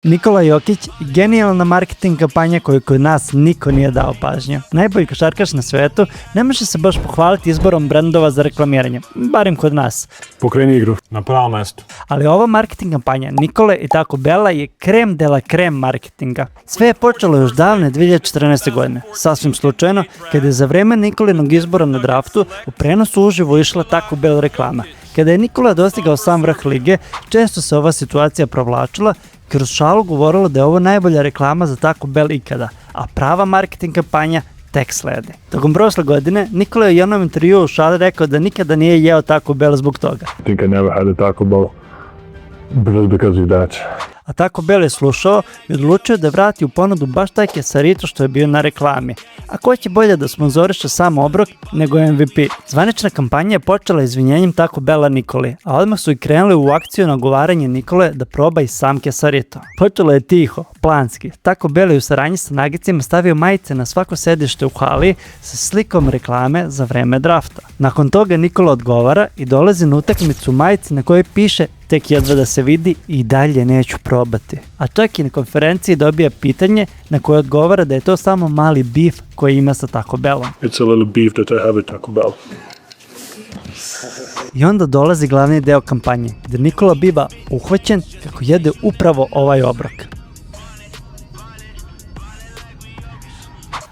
Nikola Jokić, genijalna marketing kampanja koju kod nas niko nije dao pažnju. Najbolji košarkaš na svetu ne može se baš pohvaliti izborom brendova za reklamiranje, barem kod nas. Pokreni igru na pravo mesto. Ali ova marketing kampanja Nikole i Taco Bella je krem de la krem marketinga. Sve je počelo još davne 2014. godine, sasvim slučajno, kada je za vreme Nikolinog izbora na draftu u prenosu uživo išla Taco Bell reklama. Kada je Nikola dostigao sam vrh lige, često se ova situacija provlačila, kroz šalu govorilo da je ovo najbolja reklama za Taco Bell ikada, a prava marketing kampanja tek slede. Tokom prošle godine, Nikola je u jednom intervjuu u šali rekao da nikada nije jeo Taco Bell zbog toga. I think I never had a Taco Bell because of that. A Taco Bell je slušao i odlučio da vrati u ponudu baš taj kesarito što je bio na reklami. A ko će bolje da sponzoriše sam obrok nego MVP? Zvanična kampanja je počela izvinjenjem Taco Bella Nikoli, a odmah su i krenuli u akciju nagovaranje Nikole da proba i sam kesarito. Počelo je tiho, planski. Taco Bell je u saradnji sa Nuggetsima stavio majice na svako sedište u hali sa slikom reklame za vreme drafta. Nakon toga Nikola odgovara i dolazi na utakmicu u majici na kojoj piše tek jedva da se vidi i dalje neću probati. A čak i na konferenciji dobija pitanje na koje odgovara da je to samo mali bif koji ima sa Taco Bellom. It's a little beef that I have at Taco Bell. I onda dolazi glavni deo kampanje, gdje Nikola biva uhvaćen kako jede upravo ovaj obrok.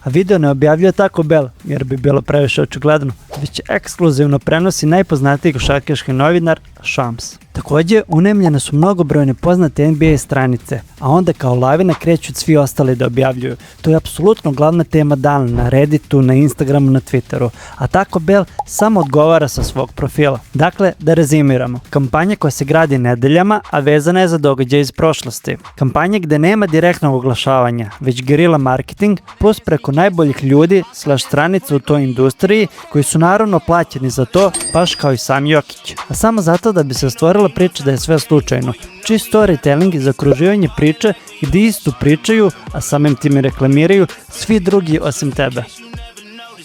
A video ne objavljuje Taco Bell, jer bi bilo previše očigledno, već ekskluzivno prenosi najpoznatiji košarkaški novinar Shams. Također, unemljene su mnogobrojne poznate NBA stranice, a onda kao lavina kreću svi ostali da objavljuju. To je apsolutno glavna tema dana na Redditu, na Instagramu, na Twitteru, a Taco Bell samo odgovara sa svog profila. Dakle, da rezimiramo. Kampanja koja se gradi nedeljama, a vezana je za događaje iz prošlosti. Kampanja gde nema direktnog oglašavanja, već gerila marketing, plus preko najboljih ljudi / stranica u toj industriji, koji su naravno plaćeni za to, baš kao i sam Jokić. A samo zato da bi se stvorila priča da je sve slučajno. Čist storytelling i zakruživanje priče gdje istu pričaju, a samim tim reklamiraju svi drugi osim tebe.